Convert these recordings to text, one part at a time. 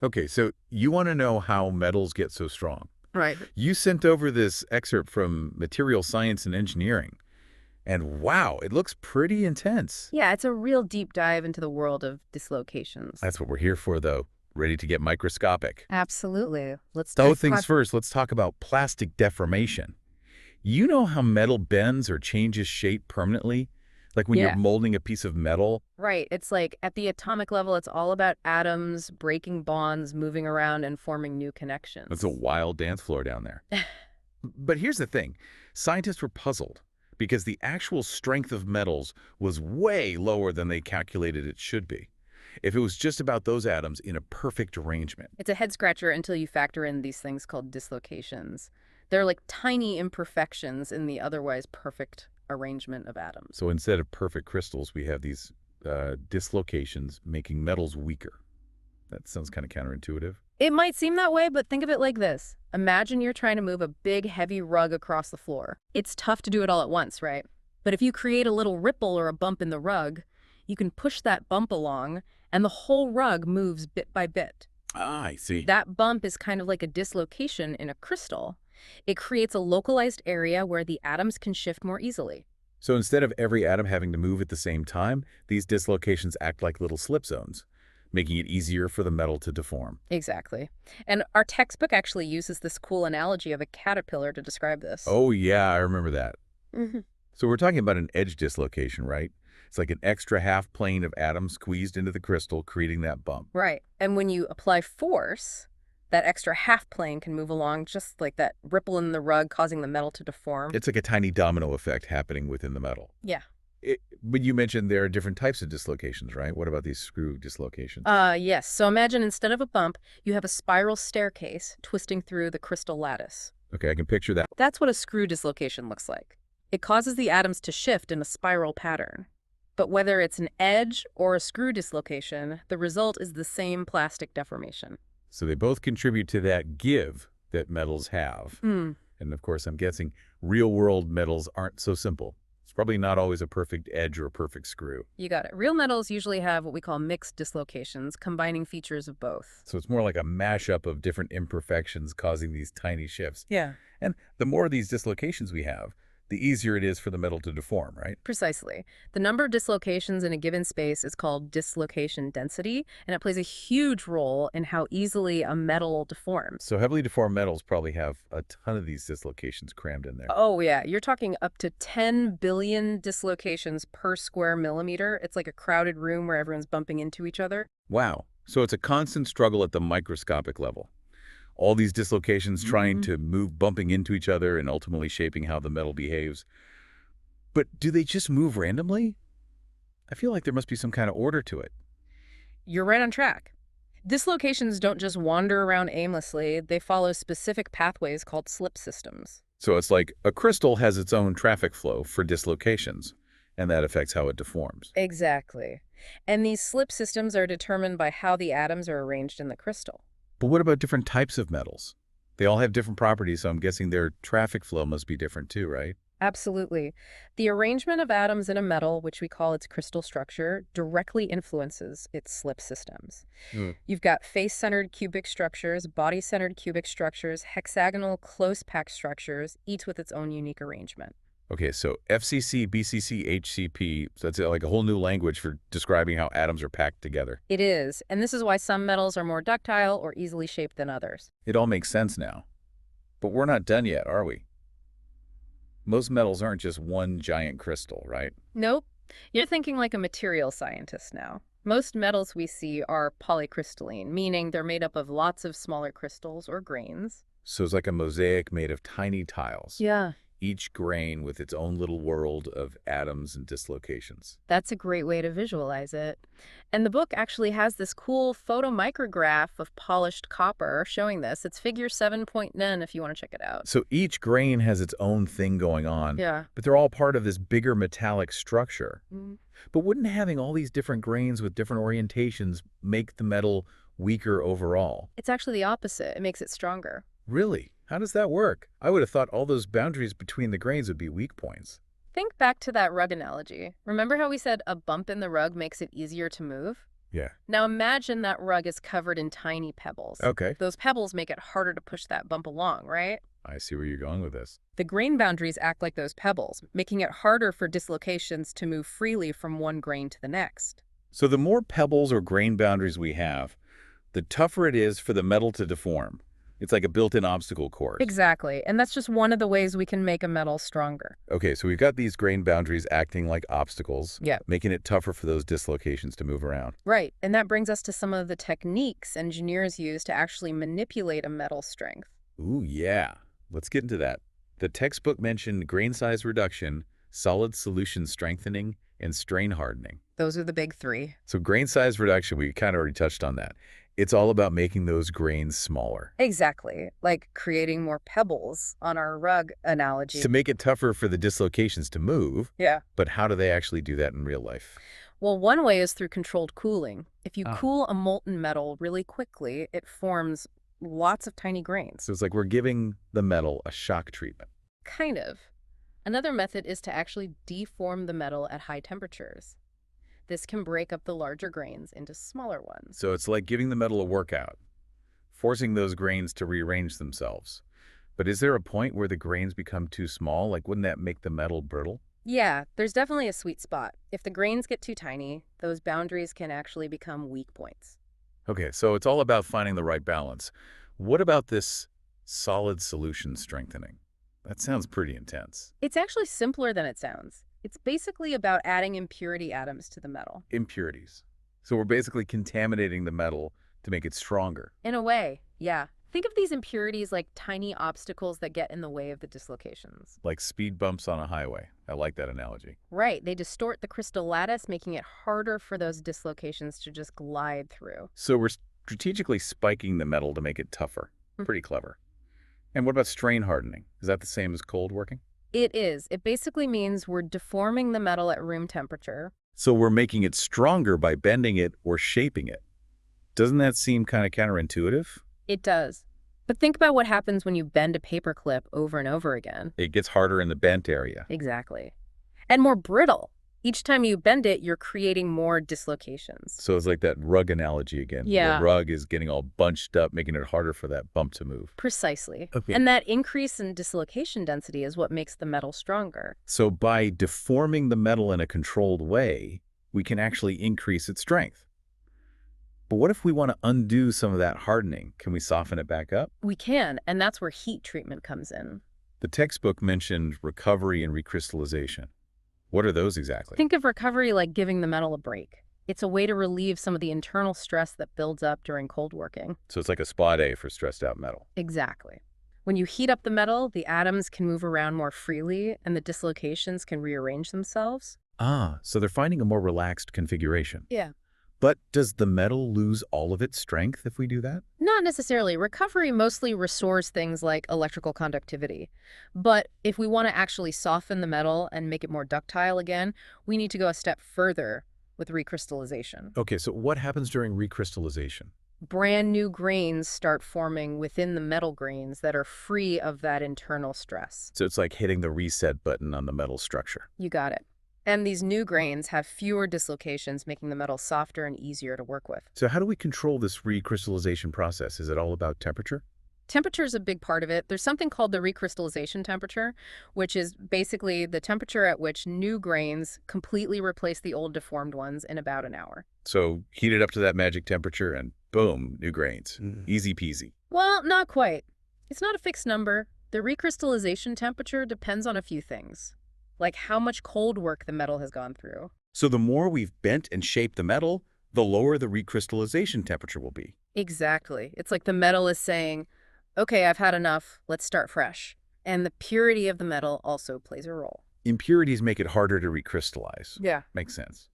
Okay, so you want to know how metals get so strong. Right. You sent over this excerpt from Material Science and Engineering, and wow, it looks pretty intense. Yeah, it's a real deep dive into the world of dislocations. That's what we're here for, though. Ready to get microscopic. Absolutely. Let's So dive things first, let's talk about plastic deformation. You know how metal bends or changes shape permanently? Like when you're Yeah. molding a piece of metal? Right. It's like at the atomic level, it's all about atoms breaking bonds, moving around, and forming new It's a connections. wild dance floor down there. But here's the thing. Scientists were puzzled because the actual strength of metals was way lower than they calculated it should be, if it was just about those atoms in a perfect arrangement. It's a head scratcher until you factor in these things called dislocations. They're like tiny imperfections in the otherwise perfect arrangement of atoms. So instead of perfect crystals, we have these dislocations making metals weaker. That sounds kind of counterintuitive. It might seem that way, but think of it like this. Imagine you're trying to move a big, heavy rug across the floor. It's tough to do it all at once, right? But if you create a little ripple or a bump in the rug, you can push that bump along, and the whole rug moves bit by bit. Ah, I see. That bump is kind of like a dislocation in a crystal. It creates a localized area where the atoms can shift more easily. So instead of every atom having to move at the same time, these dislocations act like little slip zones, making it easier for the metal to deform. Exactly. And our textbook actually uses this cool analogy of a caterpillar to describe this. Oh, yeah, I remember that. Mhm. So we're talking about an edge dislocation, right? It's like an extra half plane of atoms squeezed into the crystal, creating that bump. Right. And when you apply force, that extra half plane can move along just like that ripple in the rug causing the metal to deform. It's like a tiny domino effect happening within the metal. Yeah. But you mentioned there are different types of dislocations, right? What about these screw dislocations? Yes. So imagine instead of a bump, you have a spiral staircase twisting through the crystal lattice. Okay, I can picture that. That's what a screw dislocation looks like. It causes the atoms to shift in a spiral pattern. But whether it's an edge or a screw dislocation, the result is the same plastic deformation. So they both contribute to that give that metals have. Hmm. And of course, I'm guessing real-world metals aren't so simple. It's probably not always a perfect edge or a perfect screw. You got it. Real metals usually have what we call mixed dislocations, combining features of both. So it's more like a mashup of different imperfections causing these tiny shifts. Yeah. And the more of these dislocations we have, the easier it is for the metal to deform, right? Precisely. The number of dislocations in a given space is called dislocation density, and it plays a huge role in how easily a metal deforms. So heavily deformed metals probably have a ton of these dislocations crammed in there. Oh, yeah. You're talking up to 10 billion dislocations per square millimeter. It's like a crowded room where everyone's bumping into each other. Wow. So it's a constant struggle at the microscopic level. All these dislocations trying to move, bumping into each other, and ultimately shaping how the metal behaves. But do they just move randomly? I feel like there must be some kind of order to it. You're right on track. Dislocations don't just wander around aimlessly, they follow specific pathways called slip systems. So it's like a crystal has its own traffic flow for dislocations, and that affects how it deforms. Exactly. And these slip systems are determined by how the atoms are arranged in the crystal. But what about different types of metals? They all have different properties, so I'm guessing their traffic flow must be different too, right? Absolutely. The arrangement of atoms in a metal, which we call its crystal structure, directly influences its slip systems. Hmm. You've got face-centered cubic structures, body-centered cubic structures, hexagonal close-packed structures, each with its own unique arrangement. Okay, so FCC, BCC, HCP, so that's like a whole new language for describing how atoms are packed together. It is, and this is why some metals are more ductile or easily shaped than others. It all makes sense now. But we're not done yet, are we? Most metals aren't just one giant crystal, right? Nope. You're thinking like a material scientist now. Most metals we see are polycrystalline, meaning they're made up of lots of smaller crystals or grains. So it's like a mosaic made of tiny tiles, Yeah. each grain with its own little world of atoms and dislocations. That's a great way to visualize it. And the book actually has this cool photomicrograph of polished copper showing this. It's figure 7.9 if you want to check it out. So each grain has its own thing going on, Yeah. but they're all part of this bigger metallic structure. Mm. But wouldn't having all these different grains with different orientations make the metal weaker overall? It's actually the opposite. It makes it stronger. Really? How does that work? I would have thought all those boundaries between the grains would be weak points. Think back to that rug analogy. Remember how we said a bump in the rug makes it easier to move? Yeah. Now imagine that rug is covered in tiny pebbles. Okay. Those pebbles make it harder to push that bump along, right? I see where you're going with this. The grain boundaries act like those pebbles, making it harder for dislocations to move freely from one grain to the next. So the more pebbles or grain boundaries we have, the tougher it is for the metal to deform. It's like a built-in obstacle course. Exactly, and that's just one of the ways we can make a metal stronger. Okay, so we've got these grain boundaries acting like obstacles, Yeah. making it tougher for those dislocations to move around. Right, and that brings us to some of the techniques engineers use to actually manipulate a metal's strength. Ooh, yeah. Let's get into that. The textbook mentioned grain size reduction, solid solution strengthening, and strain hardening. Those are the big three. So grain size reduction, we kind of already touched on that. It's all about making those grains smaller. Exactly, like creating more pebbles on our rug analogy. To make it tougher for the dislocations to move, Yeah. but how do they actually do that in real life? Well, one way is through controlled cooling. If you Ah. cool a molten metal really quickly, it forms lots of tiny grains. So it's like we're giving the metal a shock treatment. Kind of. Another method is to actually deform the metal at high temperatures. This can break up the larger grains into smaller ones. So it's like giving the metal a workout, forcing those grains to rearrange themselves. But is there a point where the grains become too small? Like, wouldn't that make the metal brittle? Yeah, there's definitely a sweet spot. If the grains get too tiny, those boundaries can actually become weak points. Okay, so it's all about finding the right balance. What about this solid solution strengthening? That sounds pretty intense. It's actually simpler than it sounds. It's basically about adding impurity atoms to the metal. Impurities. So we're basically contaminating the metal to make it stronger. In a way, yeah. Think of these impurities like tiny obstacles that get in the way of the dislocations. Like speed bumps on a highway. I like that analogy. Right, they distort the crystal lattice, making it harder for those dislocations to just glide through. So we're strategically spiking the metal to make it tougher. Pretty clever. And what about strain hardening? Is that the same as cold working? It is. It basically means we're deforming the metal at room temperature. So we're making it stronger by bending it or shaping it. Doesn't that seem kind of counterintuitive? It does. But think about what happens when you bend a paper clip over and over again. It gets harder in the bent area. Exactly. And more brittle. Each time you bend it, you're creating more dislocations. So it's like that rug analogy again. Yeah. The rug is getting all bunched up, making it harder for that bump to move. Precisely. Okay. And that increase in dislocation density is what makes the metal stronger. So by deforming the metal in a controlled way, we can actually increase its strength. But what if we want to undo some of that hardening? Can we soften it back up? We can, and that's where heat treatment comes in. The textbook mentioned recovery and recrystallization. What are those exactly? Think of recovery like giving the metal a break. It's a way to relieve some of the internal stress that builds up during cold working. So it's like a spa day for stressed out metal. Exactly. When you heat up the metal, the atoms can move around more freely and the dislocations can rearrange themselves. Ah, so they're finding a more relaxed configuration. Yeah. But does the metal lose all of its strength if we do that? Not necessarily. Recovery mostly restores things like electrical conductivity. But if we want to actually soften the metal and make it more ductile again, we need to go a step further with recrystallization. Okay, so what happens during recrystallization? Brand new grains start forming within the metal grains that are free of that internal stress. So it's like hitting the reset button on the metal structure. You got it. And these new grains have fewer dislocations, making the metal softer and easier to work with. So how do we control this recrystallization process? Is it all about temperature? Temperature is a big part of it. There's something called the recrystallization temperature, which is basically the temperature at which new grains completely replace the old deformed ones in about an hour. So heat it up to that magic temperature and boom, new grains. Easy peasy. Well, not quite. It's not a fixed number. The recrystallization temperature depends on a few things, like how much cold work the metal has gone through. So the more we've bent and shaped the metal, the lower the recrystallization temperature will be. Exactly. It's like the metal is saying, okay, I've had enough, let's start fresh. And the purity of the metal also plays a role. Impurities make it harder to recrystallize. Yeah. Makes sense.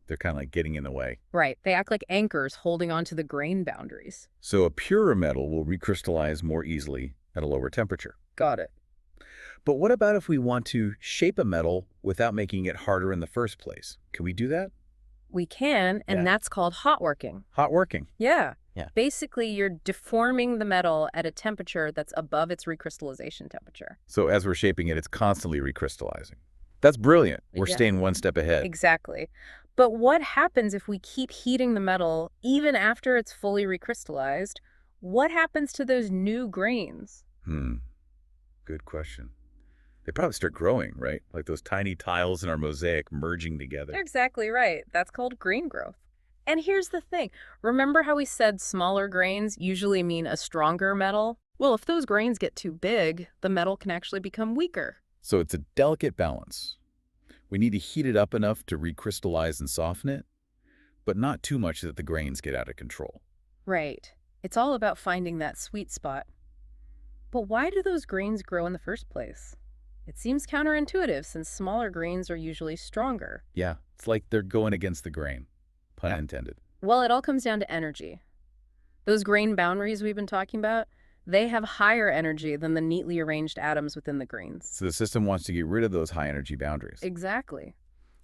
They're kind of like getting in the way. Right. They act like anchors holding onto the grain boundaries. So a purer metal will recrystallize more easily at a lower temperature. Got it. But what about if we want to shape a metal without making it harder in the first place? Can we do that? We can, and Yeah. that's called hot working. Hot working. Yeah. Yeah. Basically, you're deforming the metal at a temperature that's above its recrystallization temperature. So as we're shaping it, it's constantly recrystallizing. That's brilliant. We're Yeah. staying one step ahead. Exactly. But what happens if we keep heating the metal even after it's fully recrystallized? What happens to those new grains? Hmm, good question. They probably start growing, right? Like those tiny tiles in our mosaic merging together. You're exactly right. That's called grain growth. And here's the thing. Remember how we said smaller grains usually mean a stronger metal? Well, if those grains get too big, the metal can actually become weaker. So it's a delicate balance. We need to heat it up enough to recrystallize and soften it, but not too much that the grains get out of control. Right. It's all about finding that sweet spot. But why do those grains grow in the first place? It seems counterintuitive since smaller grains are usually stronger. Yeah, it's like they're going against the grain, pun intended. Well, it all comes down to energy. Those grain boundaries we've been talking about, they have higher energy than the neatly arranged atoms within the grains. So the system wants to get rid of those high energy boundaries. Exactly.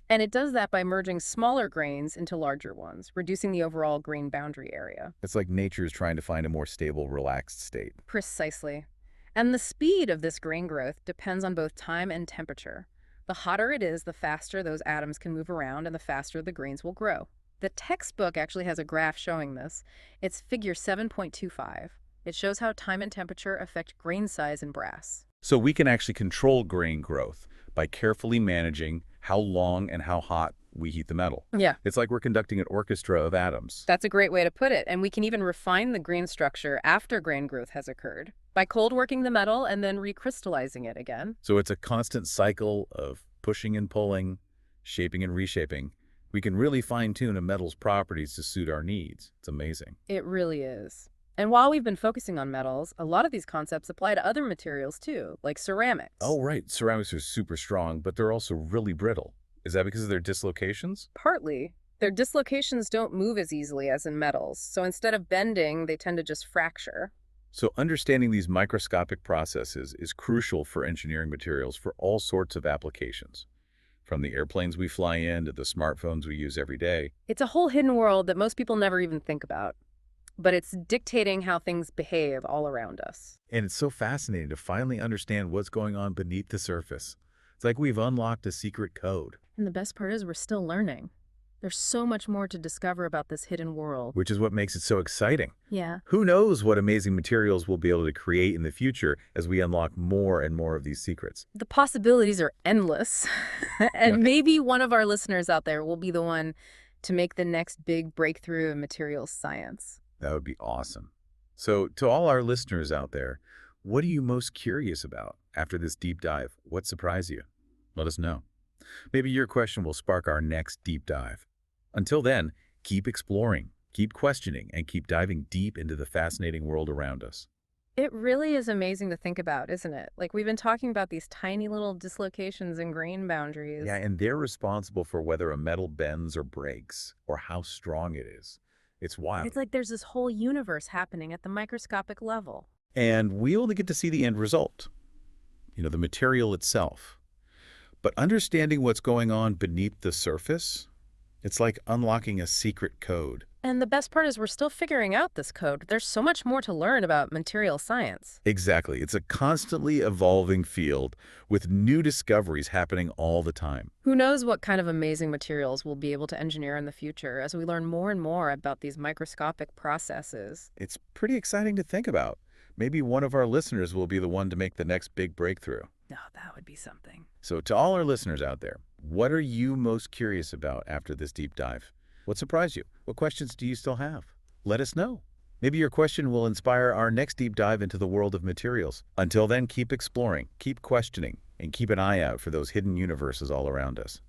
And it does that by merging smaller grains into larger ones, reducing the overall grain boundary area. It's like nature is trying to find a more stable, relaxed state. Precisely. And the speed of this grain growth depends on both time and temperature. The hotter it is, the faster those atoms can move around and the faster the grains will grow. The textbook actually has a graph showing this. It's figure 7.25. It shows how time and temperature affect grain size in brass. So we can actually control grain growth by carefully managing how long and how hot we heat the metal. Yeah, It's like we're conducting an orchestra of atoms. that's a great way to put it. And we can even refine the grain structure after grain growth has occurred by cold working the metal and then recrystallizing it again. So it's a constant cycle of pushing and pulling, shaping and reshaping. We can really fine-tune a metal's properties to suit our needs. It's amazing. It really is. And while we've been focusing on metals, a lot of these concepts apply to other materials too, like ceramics. Oh, right. Ceramics are super strong, but they're also really brittle. Is that because of their dislocations? Partly. Their dislocations don't move as easily as in metals, so instead of bending, they tend to just fracture. So understanding these microscopic processes is crucial for engineering materials for all sorts of applications. From the airplanes we fly in to the smartphones we use every day. It's a whole hidden world that most people never even think about, but it's dictating how things behave all around us. And it's so fascinating to finally understand what's going on beneath the surface. It's like we've unlocked a secret code. And the best part is we're still learning. There's so much more to discover about this hidden world. Which is what makes it so exciting. Yeah. Who knows what amazing materials we'll be able to create in the future as we unlock more and more of these secrets. The possibilities are endless. And Yeah. maybe one of our listeners out there will be the one to make the next big breakthrough in materials science. That would be awesome. So to all our listeners out there, what are you most curious about after this deep dive? What surprised you? Let us know. Maybe your question will spark our next deep dive. Until then, keep exploring, keep questioning, and keep diving deep into the fascinating world around us. It really is amazing to think about, isn't it? Like we've been talking about these tiny little dislocations and grain boundaries. Yeah, and they're responsible for whether a metal bends or breaks, or how strong it is. It's wild. It's like there's this whole universe happening at the microscopic level. And we only get to see the end result, the material itself. But understanding what's going on beneath the surface, it's like unlocking a secret code. And the best part is we're still figuring out this code. There's so much more to learn about material science. Exactly. It's a constantly evolving field with new discoveries happening all the time. Who knows what kind of amazing materials we'll be able to engineer in the future as we learn more and more about these microscopic processes. It's pretty exciting to think about. Maybe one of our listeners will be the one to make the next big breakthrough. Oh, that would be something. So to all our listeners out there, what are you most curious about after this deep dive? What surprised you? What questions do you still have? Let us know. Maybe your question will inspire our next deep dive into the world of materials. Until then, keep exploring, keep questioning, and keep an eye out for those hidden universes all around us.